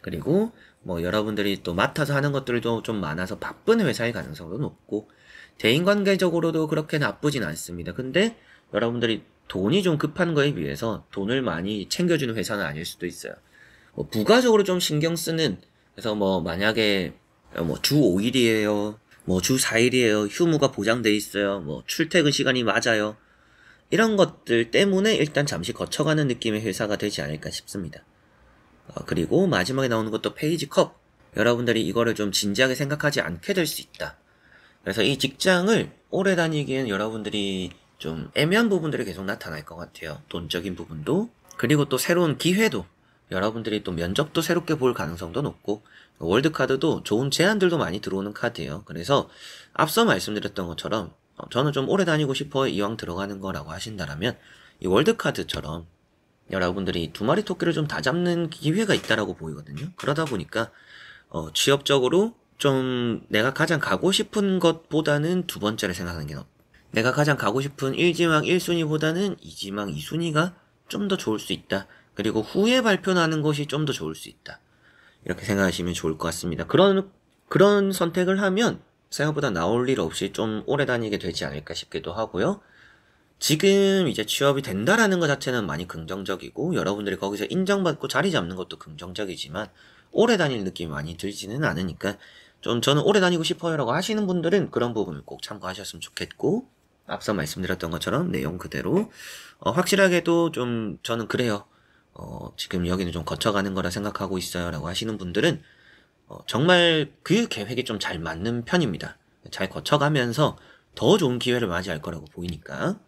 그리고 뭐 여러분들이 또 맡아서 하는 것들도 좀 많아서 바쁜 회사의 가능성도 높고 대인관계적으로도 그렇게 나쁘진 않습니다. 근데 여러분들이 돈이 좀 급한 거에 비해서 돈을 많이 챙겨주는 회사는 아닐 수도 있어요. 뭐 부가적으로 좀 신경 쓰는, 그래서 뭐 만약에 뭐 주 5일이에요, 뭐 주 4일이에요, 휴무가 보장돼 있어요, 뭐 출퇴근 시간이 맞아요, 이런 것들 때문에 일단 잠시 거쳐가는 느낌의 회사가 되지 않을까 싶습니다. 그리고 마지막에 나오는 것도 페이지 컵. 여러분들이 이거를 좀 진지하게 생각하지 않게 될 수 있다. 그래서 이 직장을 오래 다니기엔 여러분들이 좀 애매한 부분들이 계속 나타날 것 같아요. 돈적인 부분도. 그리고 또 새로운 기회도, 여러분들이 또 면접도 새롭게 볼 가능성도 높고, 월드카드도 좋은 제안들도 많이 들어오는 카드예요. 그래서 앞서 말씀드렸던 것처럼 저는 좀 오래 다니고 싶어요, 이왕 들어가는 거라고 하신다면 이 월드카드처럼 여러분들이 두 마리 토끼를 좀 다 잡는 기회가 있다라고 보이거든요. 그러다 보니까 취업적으로 좀 내가 가장 가고 싶은 것보다는 두 번째를 생각하는 게 내가 가장 가고 싶은 1지망 1순위보다는 2지망 2순위가 좀 더 좋을 수 있다. 그리고 후에 발표나는 것이 좀 더 좋을 수 있다. 이렇게 생각하시면 좋을 것 같습니다. 그런 선택을 하면 생각보다 나올 일 없이 좀 오래 다니게 되지 않을까 싶기도 하고요. 지금 이제 취업이 된다라는 것 자체는 많이 긍정적이고 여러분들이 거기서 인정받고 자리 잡는 것도 긍정적이지만 오래 다닐 느낌이 많이 들지는 않으니까 좀 저는 오래 다니고 싶어요 라고 하시는 분들은 그런 부분을 꼭 참고하셨으면 좋겠고, 앞서 말씀드렸던 것처럼 내용 그대로 확실하게도 좀 저는 그래요, 지금 여기는 좀 거쳐가는 거라 생각하고 있어요 라고 하시는 분들은 정말 그 계획이 좀 잘 맞는 편입니다. 잘 거쳐가면서 더 좋은 기회를 맞이할 거라고 보이니까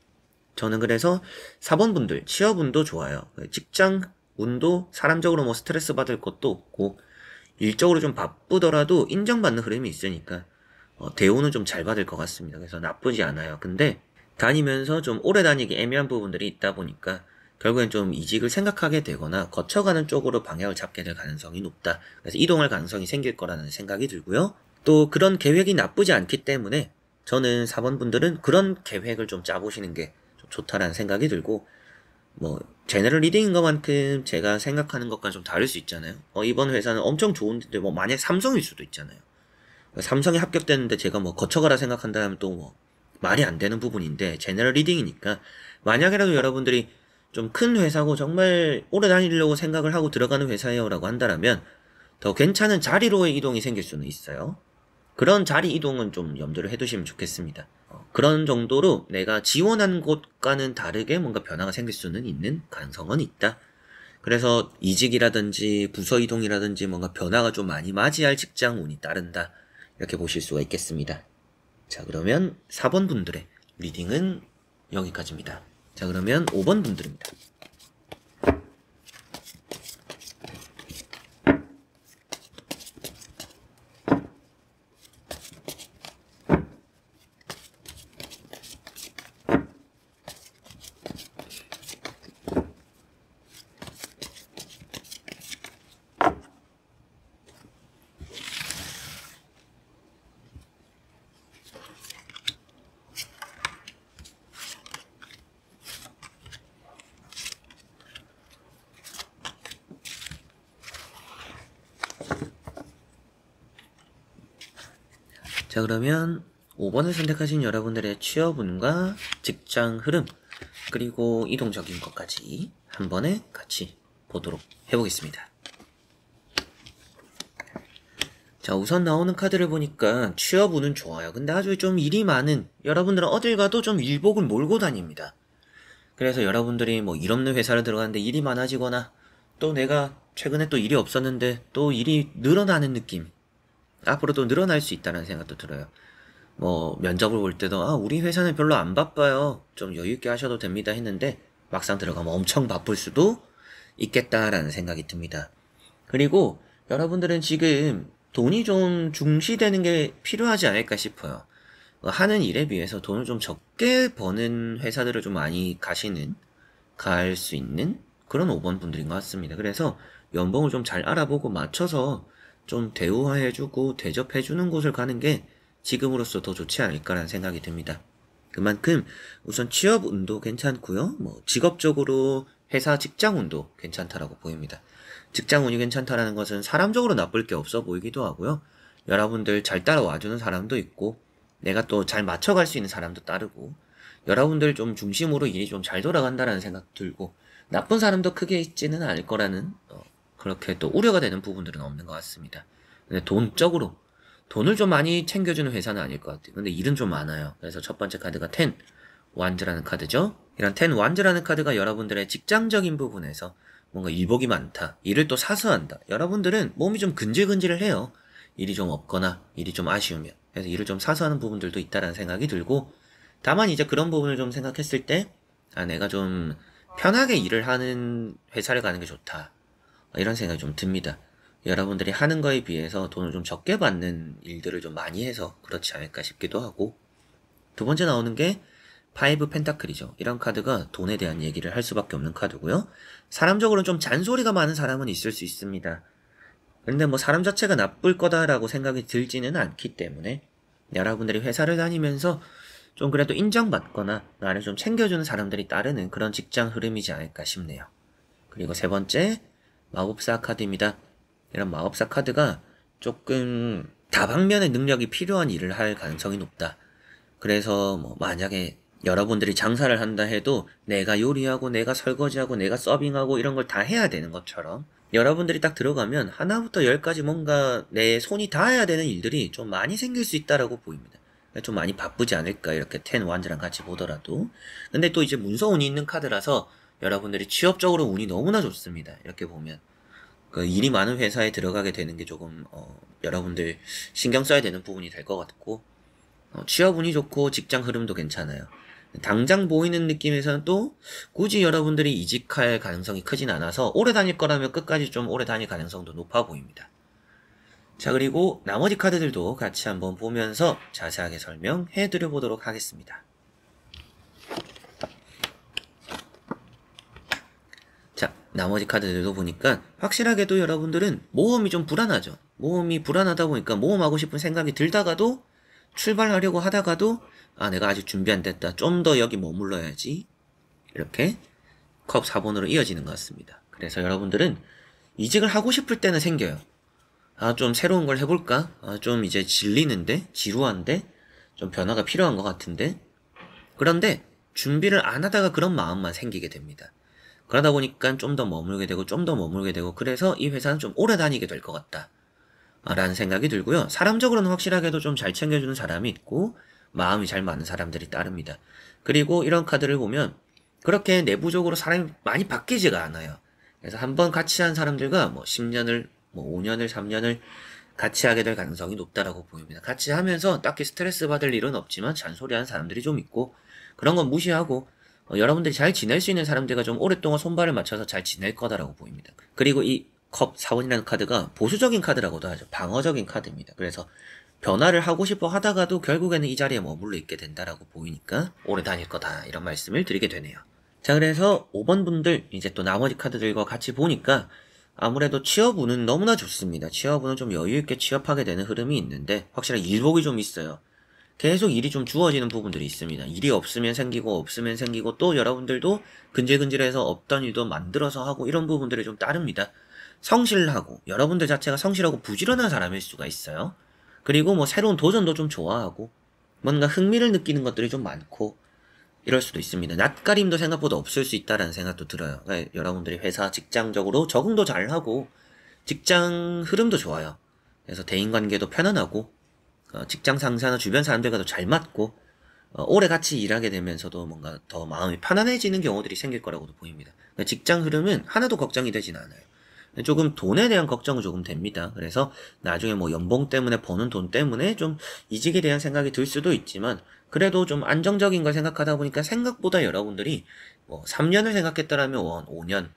저는 그래서 4번 분들 취업운도 좋아요. 직장 운도 사람적으로 뭐 스트레스 받을 것도 없고 일적으로 좀 바쁘더라도 인정받는 흐름이 있으니까 대우는 좀 잘 받을 것 같습니다. 그래서 나쁘지 않아요. 근데 다니면서 좀 오래 다니기 애매한 부분들이 있다 보니까 결국엔 좀 이직을 생각하게 되거나 거쳐가는 쪽으로 방향을 잡게 될 가능성이 높다. 그래서 이동할 가능성이 생길 거라는 생각이 들고요. 또 그런 계획이 나쁘지 않기 때문에 저는 4번 분들은 그런 계획을 좀 짜보시는 게 좀 좋다라는 생각이 들고, 뭐 제너럴 리딩인 것만큼 제가 생각하는 것과 좀 다를 수 있잖아요. 이번 회사는 엄청 좋은데 뭐 만약 삼성일 수도 있잖아요. 삼성에 합격됐는데 제가 뭐 거쳐가라 생각한다면 또 뭐 말이 안 되는 부분인데 제너럴 리딩이니까 만약이라도 여러분들이 좀 큰 회사고 정말 오래 다니려고 생각을 하고 들어가는 회사예요 라고 한다면 더 괜찮은 자리로의 이동이 생길 수는 있어요. 그런 자리 이동은 좀 염두를 해두시면 좋겠습니다. 그런 정도로 내가 지원한 곳과는 다르게 뭔가 변화가 생길 수는 있는 가능성은 있다. 그래서 이직이라든지 부서 이동이라든지 뭔가 변화가 좀 많이 맞이할 직장 운이 따른다. 이렇게 보실 수가 있겠습니다. 자, 그러면 4번 분들의 리딩은 여기까지입니다. 자, 그러면 5번 분들입니다. 자, 그러면 5번을 선택하신 여러분들의 취업운과 직장 흐름 그리고 이동적인 것까지 한 번에 같이 보도록 해보겠습니다. 자, 우선 나오는 카드를 보니까 취업운은 좋아요. 근데 아주 좀 일이 많은, 여러분들은 어딜 가도 좀 일복을 몰고 다닙니다. 그래서 여러분들이 뭐 일 없는 회사를 들어갔는데 일이 많아지거나 또 내가 최근에 또 일이 없었는데 또 일이 늘어나는 느낌, 앞으로도 늘어날 수 있다는 생각도 들어요. 뭐 면접을 볼 때도 우리 회사는 별로 안 바빠요. 좀 여유 있게 하셔도 됩니다 했는데 막상 들어가면 엄청 바쁠 수도 있겠다라는 생각이 듭니다. 그리고 여러분들은 지금 돈이 좀 중시되는 게 필요하지 않을까 싶어요. 하는 일에 비해서 돈을 좀 적게 버는 회사들을 좀 많이 갈 수 있는 그런 5번 분들인 것 같습니다. 그래서 연봉을 좀 잘 알아보고 맞춰서 좀 대우해주고 대접해주는 곳을 가는 게 지금으로서 더 좋지 않을까라는 생각이 듭니다. 그만큼 우선 취업 운도 괜찮고요. 뭐 직업적으로 회사 직장 운도 괜찮다라고 보입니다. 직장 운이 괜찮다라는 것은 사람적으로 나쁠 게 없어 보이기도 하고요. 여러분들 잘 따라와주는 사람도 있고 내가 또 잘 맞춰갈 수 있는 사람도 따르고 여러분들 좀 중심으로 일이 좀 잘 돌아간다라는 생각 들고 나쁜 사람도 크게 있지는 않을 거라는 그렇게 또 우려가 되는 부분들은 없는 것 같습니다. 근데 돈적으로 돈을 좀 많이 챙겨주는 회사는 아닐 것 같아요. 근데 일은 좀 많아요. 그래서 첫 번째 카드가 10 완즈라는 카드죠. 이런 10 완즈라는 카드가 여러분들의 직장적인 부분에서 뭔가 일복이 많다. 일을 또 사수한다. 여러분들은 몸이 좀 근질근질해요. 일이 좀 없거나 일이 좀 아쉬우면. 그래서 일을 좀 사수하는 부분들도 있다라는 생각이 들고 다만 이제 그런 부분을 좀 생각했을 때 내가 좀 편하게 일을 하는 회사를 가는 게 좋다. 이런 생각이 좀 듭니다. 여러분들이 하는 거에 비해서 돈을 좀 적게 받는 일들을 좀 많이 해서 그렇지 않을까 싶기도 하고 두 번째 나오는 게 파이브 펜타클이죠. 이런 카드가 돈에 대한 얘기를 할 수밖에 없는 카드고요. 사람적으로는 좀 잔소리가 많은 사람은 있을 수 있습니다. 근데 뭐 사람 자체가 나쁠 거다라고 생각이 들지는 않기 때문에 여러분들이 회사를 다니면서 좀 그래도 인정받거나 나를 좀 챙겨주는 사람들이 따르는 그런 직장 흐름이지 않을까 싶네요. 그리고 세 번째 마법사 카드입니다. 이런 마법사 카드가 조금 다방면의 능력이 필요한 일을 할 가능성이 높다. 그래서 뭐 만약에 여러분들이 장사를 한다 해도 내가 요리하고 내가 설거지하고 내가 서빙하고 이런 걸 다 해야 되는 것처럼 여러분들이 딱 들어가면 하나부터 열까지 뭔가 내 손이 닿아야 되는 일들이 좀 많이 생길 수 있다라고 보입니다. 좀 많이 바쁘지 않을까 이렇게 10 완즈랑 같이 보더라도 근데 또 이제 문서운이 있는 카드라서 여러분들이 취업적으로 운이 너무나 좋습니다. 이렇게 보면 그 일이 많은 회사에 들어가게 되는 게 조금 여러분들 신경 써야 되는 부분이 될 것 같고 취업 운이 좋고 직장 흐름도 괜찮아요. 당장 보이는 느낌에서는 또 굳이 여러분들이 이직할 가능성이 크진 않아서 오래 다닐 거라면 끝까지 좀 오래 다닐 가능성도 높아 보입니다. 자, 그리고 나머지 카드들도 같이 한번 보면서 자세하게 설명해 드려 보도록 하겠습니다. 자, 나머지 카드들도 보니까 확실하게도 여러분들은 모험이 좀 불안하죠. 모험이 불안하다 보니까 모험하고 싶은 생각이 들다가도 출발하려고 하다가도 내가 아직 준비 안 됐다. 좀 더 여기 머물러야지. 이렇게 컵 4번으로 이어지는 것 같습니다. 그래서 여러분들은 이직을 하고 싶을 때는 생겨요. 좀 새로운 걸 해볼까? 좀 이제 질리는데? 지루한데? 좀 변화가 필요한 것 같은데? 그런데 준비를 안 하다가 그런 마음만 생기게 됩니다. 그러다 보니까 좀 더 머물게 되고 좀 더 머물게 되고 그래서 이 회사는 좀 오래 다니게 될 것 같다. 라는 생각이 들고요. 사람적으로는 확실하게도 좀 잘 챙겨주는 사람이 있고 마음이 잘 맞는 사람들이 따릅니다. 그리고 이런 카드를 보면 그렇게 내부적으로 사람이 많이 바뀌지가 않아요. 그래서 한번 같이 한 사람들과 뭐 10년을 뭐 5년을 3년을 같이 하게 될 가능성이 높다라고 보입니다. 같이 하면서 딱히 스트레스 받을 일은 없지만 잔소리하는 사람들이 좀 있고 그런 건 무시하고 여러분들이 잘 지낼 수 있는 사람들과 좀 오랫동안 손발을 맞춰서 잘 지낼 거다라고 보입니다. 그리고 이 컵 4번이라는 카드가 보수적인 카드라고도 하죠. 방어적인 카드입니다. 그래서 변화를 하고 싶어 하다가도 결국에는 이 자리에 머물러 있게 된다라고 보이니까 오래 다닐 거다 이런 말씀을 드리게 되네요. 자, 그래서 5번 분들 이제 또 나머지 카드들과 같이 보니까 아무래도 취업운은 너무나 좋습니다. 취업운은 좀 여유있게 취업하게 되는 흐름이 있는데 확실히 일복이 좀 있어요. 계속 일이 좀 주어지는 부분들이 있습니다. 일이 없으면 생기고 또 여러분들도 근질근질해서 없던 일도 만들어서 하고 이런 부분들이 좀 따릅니다. 성실하고 여러분들 자체가 성실하고 부지런한 사람일 수가 있어요. 그리고 뭐 새로운 도전도 좀 좋아하고 뭔가 흥미를 느끼는 것들이 좀 많고 이럴 수도 있습니다. 낯가림도 생각보다 없을 수 있다라는 생각도 들어요. 그러니까 여러분들이 회사 직장적으로 적응도 잘하고 직장 흐름도 좋아요. 그래서 대인관계도 편안하고 직장 상사나 주변 사람들과도 잘 맞고 오래 같이 일하게 되면서도 뭔가 더 마음이 편안해지는 경우들이 생길 거라고도 보입니다. 그러니까 직장 흐름은 하나도 걱정이 되진 않아요. 조금 돈에 대한 걱정은 조금 됩니다. 그래서 나중에 뭐 연봉 때문에 버는 돈 때문에 좀 이직에 대한 생각이 들 수도 있지만 그래도 좀 안정적인 걸 생각하다 보니까 생각보다 여러분들이 뭐 3년을 생각했다라면 5년,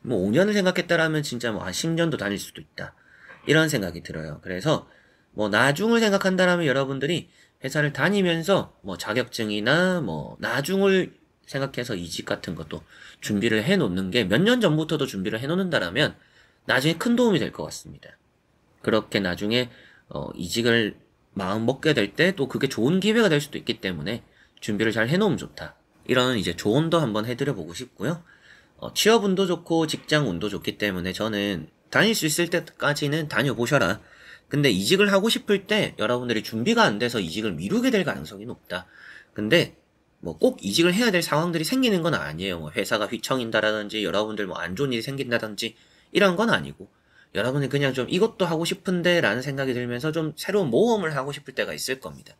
뭐 5년을 생각했다라면 진짜 뭐 한 10년도 다닐 수도 있다. 이런 생각이 들어요. 그래서 뭐 나중을 생각한다라면 여러분들이 회사를 다니면서 뭐 자격증이나 뭐 나중을 생각해서 이직 같은 것도 준비를 해 놓는 게 몇 년 전부터도 준비를 해 놓는다라면 나중에 큰 도움이 될 것 같습니다. 그렇게 나중에 이직을 마음 먹게 될 때 또 그게 좋은 기회가 될 수도 있기 때문에 준비를 잘 해놓으면 좋다. 이런 이제 조언도 한번 해드려 보고 싶고요. 취업 운도 좋고 직장 운도 좋기 때문에 저는 다닐 수 있을 때까지는 다녀보셔라. 근데 이직을 하고 싶을 때 여러분들이 준비가 안 돼서 이직을 미루게 될 가능성이 높다. 근데 뭐 꼭 이직을 해야 될 상황들이 생기는 건 아니에요. 뭐 회사가 휘청인다라든지 여러분들 뭐 안 좋은 일이 생긴다든지 이런 건 아니고 여러분이 그냥 좀 이것도 하고 싶은데 라는 생각이 들면서 좀 새로운 모험을 하고 싶을 때가 있을 겁니다.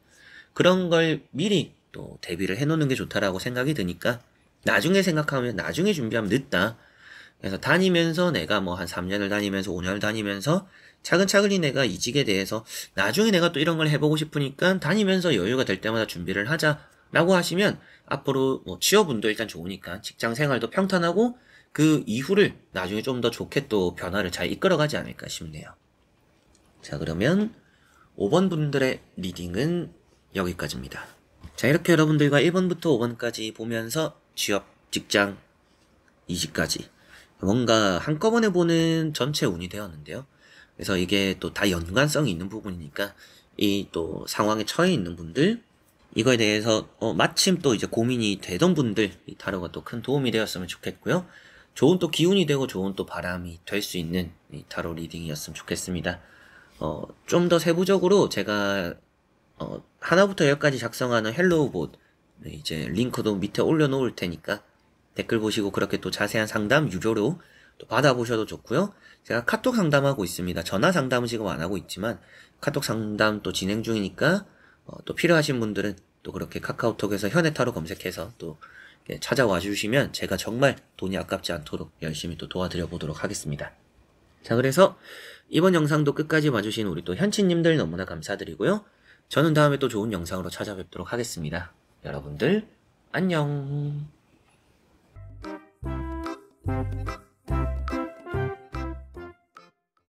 그런 걸 미리 또 대비를 해놓는 게 좋다라고 생각이 드니까 나중에 생각하면 나중에 준비하면 늦다. 그래서 다니면서 내가 뭐 한 3년을 다니면서 5년을 다니면서 차근차근히 내가 이직에 대해서 나중에 내가 또 이런 걸 해보고 싶으니까 다니면서 여유가 될 때마다 준비를 하자라고 하시면 앞으로 뭐 취업운도 일단 좋으니까 직장 생활도 평탄하고 그 이후를 나중에 좀 더 좋게 또 변화를 잘 이끌어가지 않을까 싶네요. 자, 그러면 5번 분들의 리딩은 여기까지입니다. 자, 이렇게 여러분들과 1번부터 5번까지 보면서 취업, 직장, 이직까지 뭔가 한꺼번에 보는 전체 운이 되었는데요. 그래서 이게 또 다 연관성이 있는 부분이니까 이 또 상황에 처해 있는 분들, 이거에 대해서 마침 또 이제 고민이 되던 분들 이 타로가 또 큰 도움이 되었으면 좋겠고요. 좋은 또 기운이 되고 좋은 또 바람이 될 수 있는 이 타로 리딩이었으면 좋겠습니다. 좀 더 세부적으로 제가 하나부터 열까지 작성하는 헬로우 봇 이제 링크도 밑에 올려놓을 테니까 댓글 보시고 그렇게 또 자세한 상담 유료로 또 받아보셔도 좋고요. 제가 카톡 상담하고 있습니다. 전화 상담은 지금 안 하고 있지만 카톡 상담 또 진행 중이니까 또 필요하신 분들은 또 그렇게 카카오톡에서 현해타로 검색해서 또 찾아와 주시면 제가 정말 돈이 아깝지 않도록 열심히 또 도와드려 보도록 하겠습니다. 자, 그래서 이번 영상도 끝까지 봐주신 우리 또 현치님들 너무나 감사드리고요. 저는 다음에 또 좋은 영상으로 찾아뵙도록 하겠습니다. 여러분들 안녕.